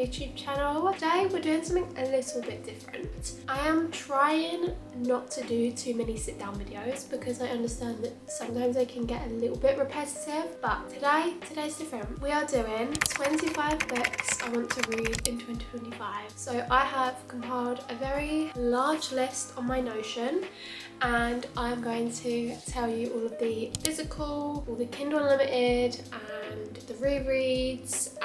YouTube channel. Today we're doing something a little bit different. I am trying not to do too many sit down videos because I understand that sometimes they can get a little bit repetitive, but today's different. We are doing 25 books I want to read in 2025. So I have compiled a very large list on my Notion, and I'm going to tell you all of the physical, all the Kindle Unlimited, and the rereads,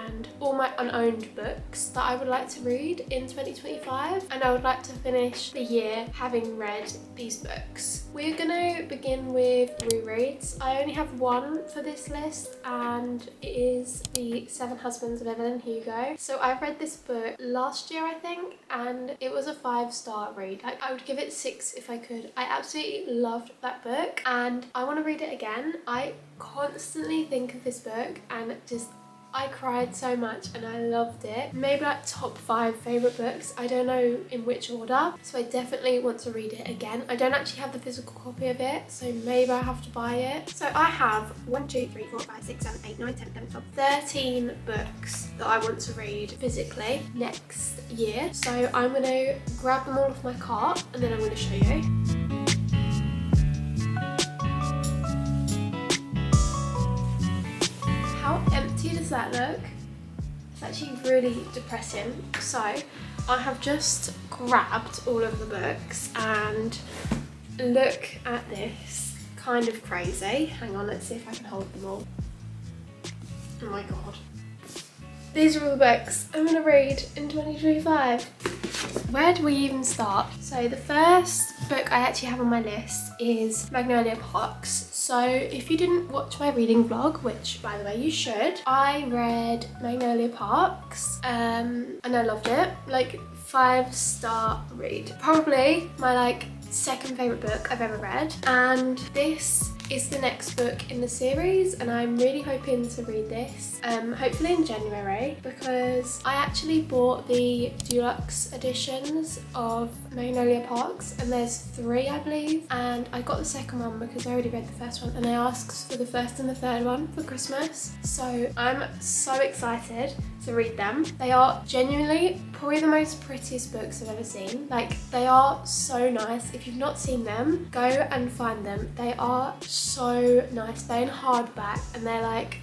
and all my unowned books that I would like to read in 2025, and I would like to finish the year having read these books. We're gonna begin with rereads. I only have one for this list, and it is The Seven Husbands of Evelyn Hugo. So I read this book last year, I think, and it was a 5-star read. Like, I would give it 6 if I could. I absolutely loved that book and I want to read it again. I constantly think of this book and I cried so much and I loved it. Maybe like top 5 favourite books. I don't know in which order. So I definitely want to read it again. I don't actually have the physical copy of it, so maybe I have to buy it. So I have 1, 2, 3, 4, 5, 6, 7, 8, 9, 10, 11, 12, 13 books that I want to read physically next year. So I'm going to grab them all off my cart and then I'm going to show you. How empty does that look? It's actually really depressing. So I have just grabbed all of the books and look at this. Kind of crazy. Hang on, let's see if I can hold them all. Oh my god. These are all the books I'm going to read in 2025. Where do we even start? So the first book I actually have on my list is Magnolia Parks. So if you didn't watch my reading vlog, which by the way you should, I read Magnolia Parks and I loved it. Like 5-star read. Probably my second favourite book I've ever read, and this is the next book in the series and I'm really hoping to read this hopefully in January, because I actually bought the deluxe editions of Magnolia Parks and there's 3 I believe, and I got the second one because I already read the first one and I asked for the first and the third one for Christmas, so I'm so excited to read them. They are genuinely probably the most prettiest books I've ever seen. Like, they are so nice. If you've not seen them, go and find them. They are so nice. They're in hardback and they're like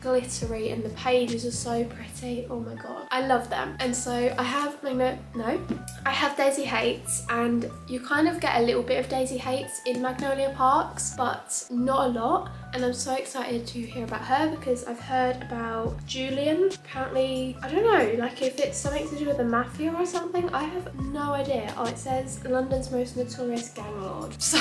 glittery and the pages are so pretty. Oh my god, I love them. And so I have I have Daisy Hates, and you kind of get a little bit of Daisy Hates in Magnolia Parks, but not a lot. And I'm so excited to hear about her because I've heard about Julian. Apparently, I don't know, like if it's something to do with the mafia or something. I have no idea. Oh, it says London's most notorious gang lord. So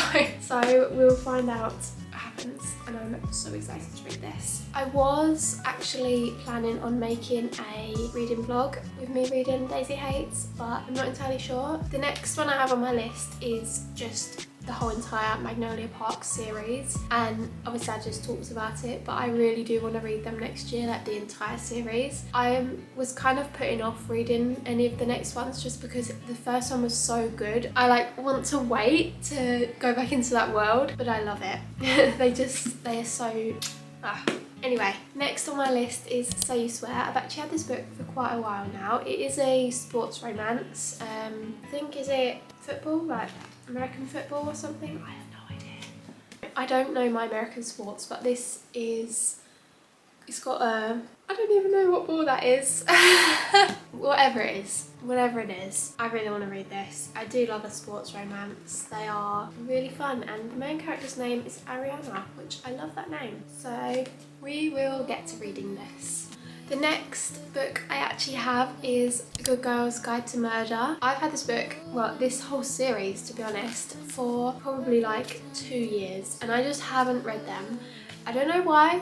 we'll find out what happens, and I'm so excited to read this. I was actually planning on making a reading vlog with me reading Daisy Hates, but I'm not entirely sure. The next one I have on my list is just the whole entire Magnolia Parks series, and obviously I just talked about it, but I really do want to read them next year, like the entire series. I was kind of putting off reading any of the next ones just because the first one was so good. I want to wait to go back into that world, but I love it. They are so Anyway, next on my list is So You Swear. I've actually had this book for quite a while now. It is a sports romance. I think, is it football? Like American football or something? I have no idea. I don't know my American sports, but this is... It's got a... I don't even know what ball that is. Whatever it is, I really want to read this. I do love a sports romance. They are really fun, and the main character's name is Ariana, which I love that name. So we will get to reading this. The next book I actually have is A Good Girl's Guide to Murder. I've had this book, well, this whole series to be honest, for probably 2 years, and I just haven't read them. I don't know why.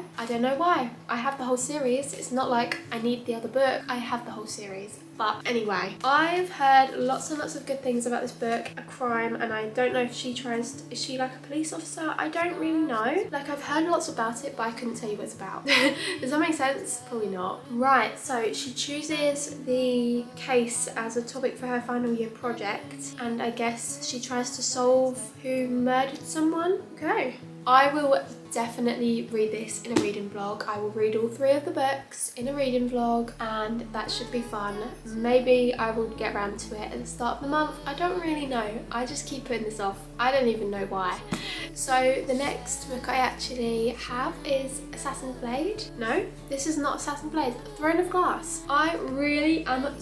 I have the whole series. It's not like I need the other book. I have the whole series. But anyway, I've heard lots and lots of good things about this book, a crime, and I don't know if is she like a police officer? I don't really know. I've heard lots about it, but I couldn't tell you what it's about. Does that make sense? Probably not. Right, so she chooses the case as a topic for her final year project, and I guess she tries to solve who murdered someone. Okay. I will definitely read this in a reading vlog. I will read all 3 of the books in a reading vlog, and that should be fun. Maybe I will get around to it at the start of the month. I don't really know. I just keep putting this off. I don't even know why. So the next book I actually have is Assassin's Blade. No, this is not Assassin's Blade. Throne of Glass. I really am,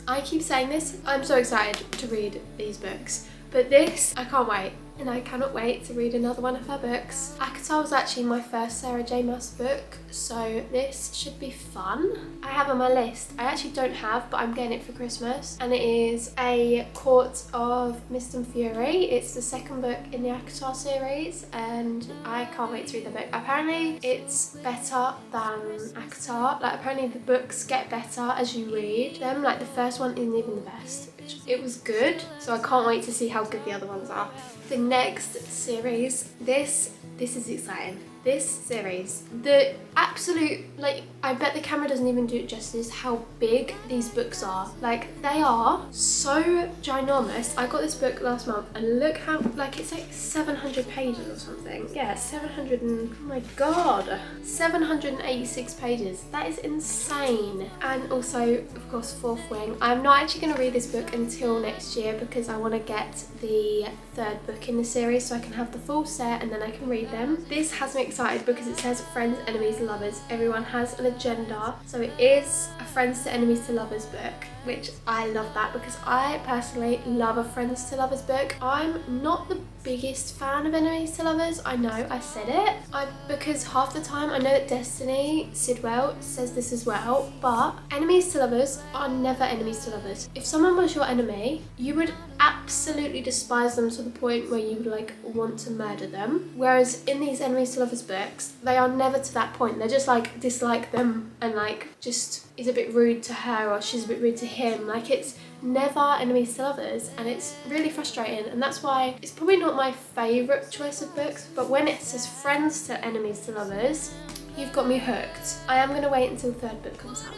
I keep saying this, I'm so excited to read these books. But this, I can't wait. And I cannot wait to read another one of her books. ACOTAR was actually my first Sarah J Maas book, so this should be fun. I have on my list, I actually don't have, but I'm getting it for Christmas, and it is A Court of Mist and Fury. It's the 2nd book in the ACOTAR series, and I can't wait to read the book. Apparently it's better than ACOTAR. Like, apparently the books get better as you read them. Like, the first one isn't even the best. It was good, so I can't wait to see how good the other ones are. The next series, this is exciting. This series, the absolute, like, I bet the camera doesn't even do it justice how big these books are. Like, they are so ginormous. I got this book last month, and look how, like, it's like 700 pages or something. Yeah, 700 and, oh my god, 786 pages. That is insane. And also, of course, Fourth Wing. I'm not actually going to read this book until next year because I want to get the 3rd book in the series so I can have the full set and then I can read them. This has me excited because it says friends, enemies, lovers. Everyone has an agenda. So it is a friends to enemies to lovers book, which I love that because I personally love a friends to lovers book. I'm not the biggest fan of enemies to lovers. I know, I said it. Because half the time I know that Destiny Sidwell says this as well, but enemies to lovers are never enemies to lovers. If someone was your enemy, you would absolutely despise them to the point where you would, like, want to murder them. Whereas in these enemies to lovers books, they are never to that point. They're just like dislike them and like just is a bit rude to her or she's a bit rude to him. Like, it's never enemies to lovers, and it's really frustrating, and that's why it's probably not my favourite choice of books. But when it says friends to enemies to lovers, you've got me hooked. I am going to wait until the 3rd book comes out.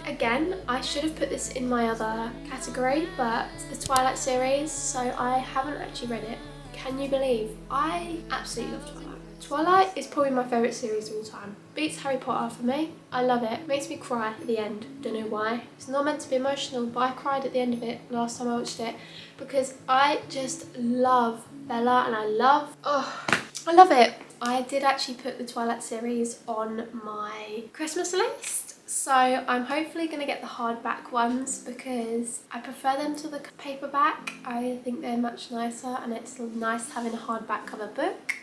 Again, I should have put this in my other category, but the Twilight series, so I haven't actually read it. Can you believe? I absolutely love Twilight. Twilight is probably my favourite series of all time. Beats Harry Potter for me. I love it. Makes me cry at the end. Don't know why. It's not meant to be emotional, but I cried at the end of it last time I watched it because I just love Bella and I love it. I did actually put the Twilight series on my Christmas list. So I'm hopefully going to get the hardback ones because I prefer them to the paperback. I think they're much nicer and it's nice having a hardback cover book.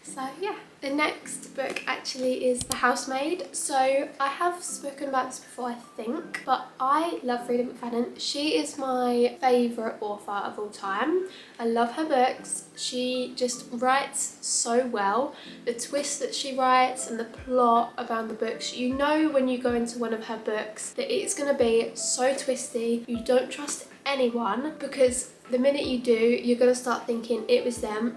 So yeah, the next book actually is The Housemaid. So I have spoken about this before, I think, but I love Freida McFadden. She is my favourite author of all time. I love her books. She just writes so well. The twists that she writes and the plot around the books, you know when you go into one of her books that it's going to be so twisty. You don't trust anyone because the minute you do, you're going to start thinking it was them,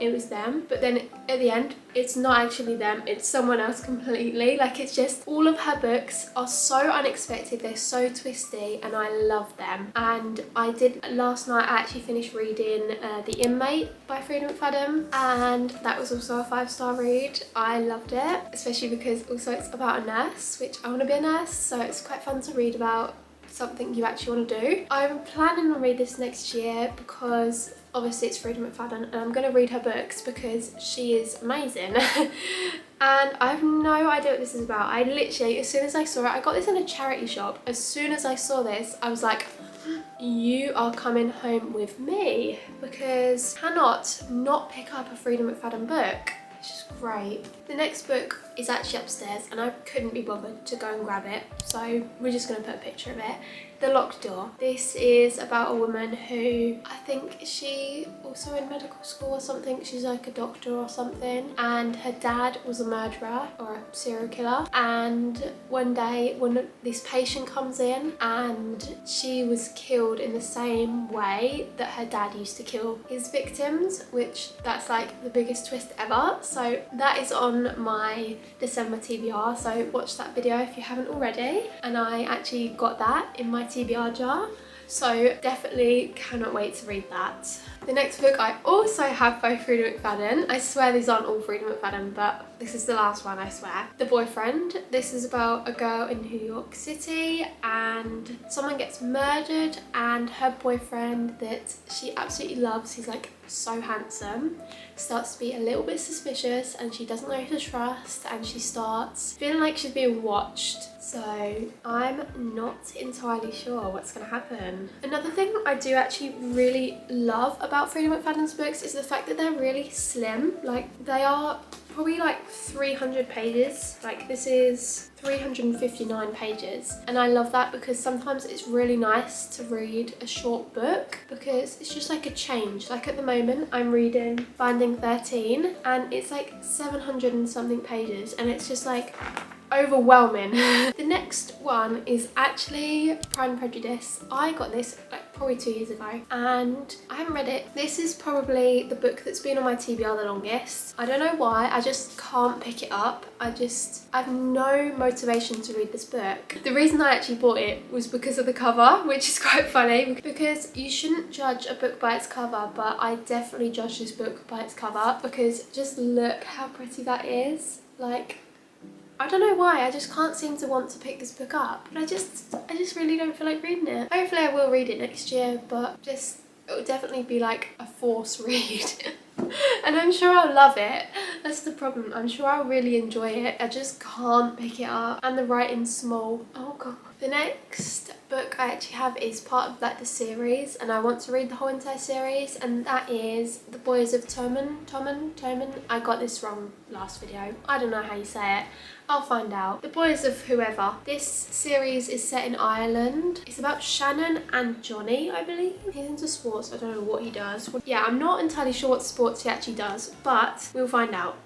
but then at the end, it's not actually them, it's someone else completely. Like, it's just, all of her books are so unexpected, they're so twisty, and I love them. And I did, last night, I actually finished reading The Inmate by Freida McFadden, and that was also a 5-star read. I loved it, especially because also it's about a nurse, which I want to be a nurse, so it's quite fun to read about something you actually want to do. I'm planning on read this next year because obviously it's Freida McFadden and I'm going to read her books because she is amazing. And I have no idea what this is about. I literally, as soon as I saw it, I got this in a charity shop. As soon as I saw this, I was like, you are coming home with me, because I cannot not pick up a Freida McFadden book. It's just great. The next book is actually upstairs and I couldn't be bothered to go and grab it, so we're just going to put a picture of it. The Locked Door. This is about a woman who, I think, is she also in medical school or something? She's like a doctor or something, and her dad was a murderer or a serial killer, and one day when this patient comes in and she was killed in the same way that her dad used to kill his victims, which that's like the biggest twist ever. So that is on my December TBR, so watch that video if you haven't already. And I actually got that in my TBR jar, So definitely cannot wait to read that. The next book I also have by Freida McFadden. I swear these aren't all Freida McFadden, but this is the last one, I swear. The Boyfriend. This is about a girl in New York City and someone gets murdered, and her boyfriend that she absolutely loves, he's like so handsome, starts to be a little bit suspicious and she doesn't know who to trust and she starts feeling like she's being watched. So I'm not entirely sure what's going to happen. Another thing I do actually really love about Freida McFadden's books is the fact that they're really slim. Like they are probably like 300 pages. Like this is 359 pages, and I love that because sometimes it's really nice to read a short book because it's just like a change. Like at the moment I'm reading Finding 13 and it's like 700 and something pages and it's just like overwhelming. The next one is actually Pride and Prejudice. I got this like probably 2 years ago and I haven't read it. This is probably the book that's been on my TBR the longest. I don't know why, I just can't pick it up. I have no motivation to read this book. The reason I actually bought it was because of the cover, which is quite funny because you shouldn't judge a book by its cover, but I definitely judge this book by its cover because just look how pretty that is. Like, I don't know why, I just can't seem to want to pick this book up. But I just really don't feel like reading it. Hopefully I will read it next year, but just, it will definitely be like a forced read. And I'm sure I'll love it. That's the problem. I'm sure I'll really enjoy it. I just can't pick it up. And the writing's small. Oh god. The next book I actually have is part of like the series, and I want to read the whole entire series, and that is The Boys of Tommen. I got this wrong last video. I don't know how you say it. I'll find out. The Boys of Whoever. This series is set in Ireland. It's about Shannon and Johnny, I believe. He's into sports. I don't know what he does. Yeah, I'm not entirely sure what sports he actually does, but we'll find out.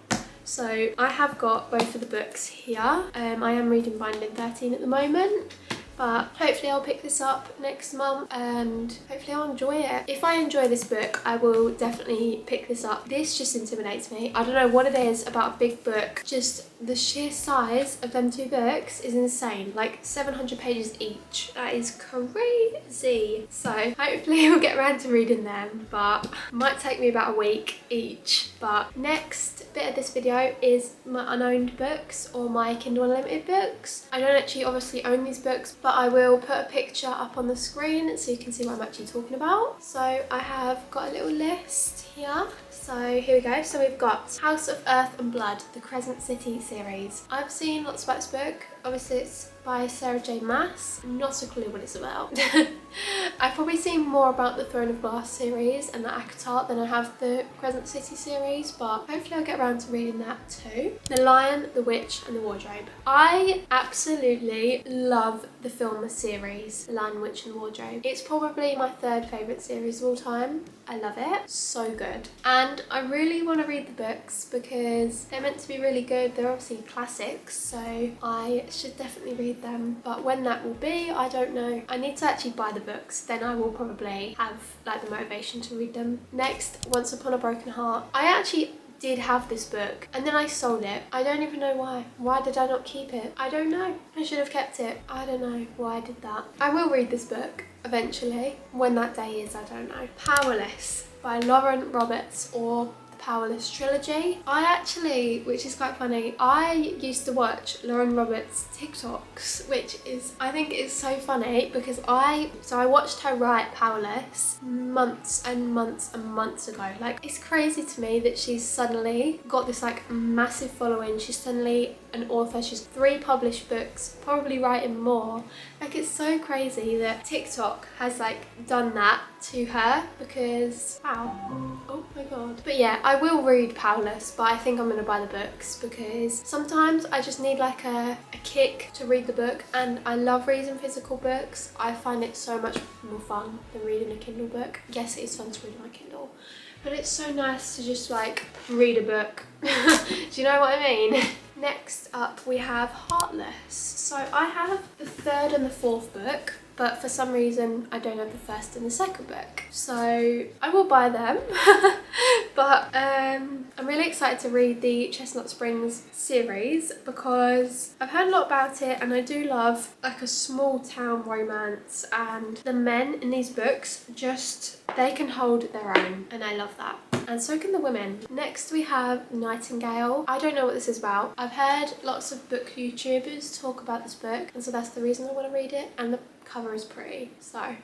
So I have got both of the books here. I am reading Binding 13 at the moment, but hopefully I'll pick this up next month and hopefully I'll enjoy it. If I enjoy this book, I will definitely pick this up. This just intimidates me. I don't know what it is about a big book. Just the sheer size of them two books is insane. Like 700 pages each. That is crazy. So hopefully I'll get around to reading them, but it might take me about a week each. But next bit of this video is my unowned books or my Kindle Unlimited books. I don't actually obviously own these books, but I will put a picture up on the screen so you can see what I'm actually talking about. So I have got a little list here. So here we go. So we've got House of Earth and Blood, the Crescent City series. I've seen lots about this book. Obviously it's by Sarah J Maas. Not a clue what it's about. I've probably seen more about the Throne of Glass series and the ACOTAR than I have the Crescent City series, but hopefully I'll get around to reading that too. The Lion, the Witch and the Wardrobe. I absolutely love the film series, The Lion, the Witch and the Wardrobe. It's probably my third favourite series of all time. I love it. So good. And I really want to read the books because they're meant to be really good. They're obviously classics, so I should definitely read them. But when that will be, I don't know. I need to actually buy the books, then I will probably have like the motivation to read them. Next, Once Upon a Broken Heart. I actually did have this book and then I sold it. I don't even know why. Why did I not keep it? I don't know. I should have kept it. I don't know why I did that. I will read this book eventually. When that day is, I don't know. Powerless by Lauren Roberts, or Powerless trilogy. I actually, which is quite funny, I used to watch Lauren Roberts TikToks, which is, I think is so funny because I watched her write Powerless months and months and months ago. Like, it's crazy to me that she's suddenly got this like massive following. She's suddenly an author. She's 3 published books, probably writing more. Like, it's so crazy that TikTok has like done that to her because, wow, oh my god. But yeah, I will read Powerless, but I think I'm gonna buy the books because sometimes I just need like a kick to read the book, and I love reading physical books. I find it so much more fun than reading a Kindle book. Yes, it is fun to read on my Kindle, but it's so nice to just like read a book. Do you know what I mean? Next up we have Heartless. So I have the 3rd and the 4th book. but for some reason I don't have the first and the second book. So I will buy them. But I'm really excited to read the Chestnut Springs series because I've heard a lot about it, and I do love like a small town romance, and the men in these books they can hold their own, and I love that. And so can the women. Next we have Nightingale. I don't know what this is about. I've heard lots of book YouTubers talk about this book, and so that's the reason I want to read it, and the cover is pretty. So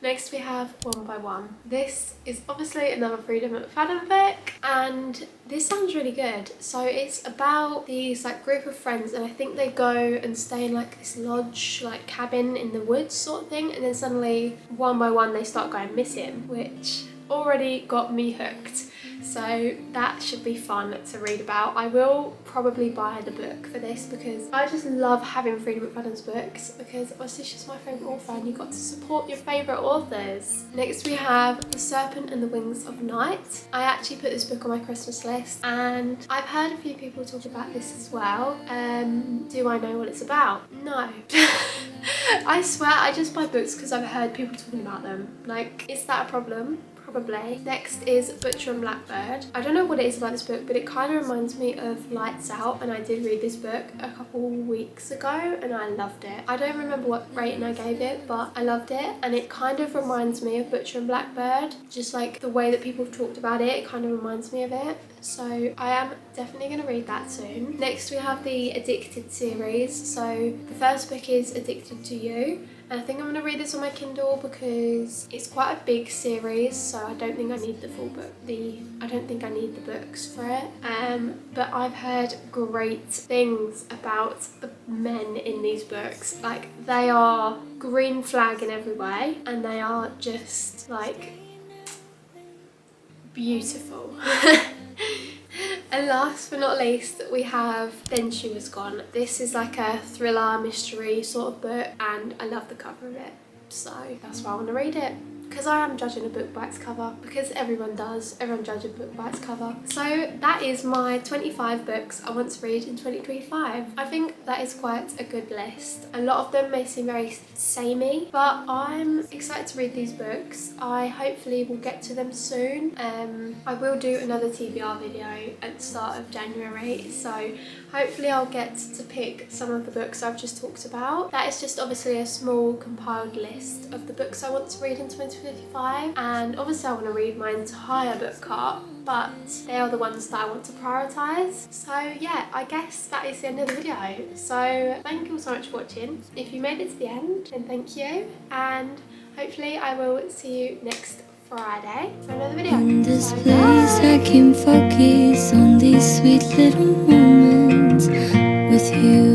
next we have One by One. This is obviously another Freedom McFadden book, and this sounds really good. So it's about these like group of friends, and I think they go and stay in like this lodge, like cabin in the woods sort of thing, and then suddenly one by one they start going missing, which already got me hooked. So that should be fun to read about. I will probably buy the book for this because I just love having Freedom McFadden's books, because obviously she's my favourite author and you've got to support your favourite authors. Next we have The Serpent and the Wings of Night. I actually put this book on my Christmas list, and I've heard a few people talk about this as well. Do I know what it's about? No. I swear I just buy books because I've heard people talking about them. Like, is that a problem? Probably. Next is Butcher and Blackbird. I don't know what it is about this book, but it kind of reminds me of Lights Out, and I did read this book a couple weeks ago and I loved it. I don't remember what rating I gave it, but I loved it, and it kind of reminds me of Butcher and Blackbird. Just like the way that people have talked about it, it kind of reminds me of it. So I am definitely going to read that soon. Next we have the Addicted series. So the first book is Addicted to You. And I think I'm going to read this on my Kindle because it's quite a big series, so I don't think I need the full book. I don't think I need the books for it. But I've heard great things about the men in these books. Like, they are green flag in every way, and they are just like beautiful. And last but not least, we have Then She Was Gone. This is like a thriller mystery sort of book, and I love the cover of it, so that's why I want to read it. Because I am judging a book by its cover, because everyone does. Everyone judges a book by its cover. So that is my 25 books I want to read in 2025. I think that is quite a good list. A lot of them may seem very samey, but I'm excited to read these books. I hopefully will get to them soon. I will do another TBR video at the start of January, so hopefully I'll get to pick some of the books I've just talked about. That is just obviously a small compiled list of the books I want to read in 2025, and obviously I want to read my entire book cart, but they are the ones that I want to prioritise. So yeah, I guess that is the end of the video. So thank you all so much for watching. If you made it to the end, then thank you, and hopefully I will see you next Friday for another video. In this place I can focus on these sweet little moments with you.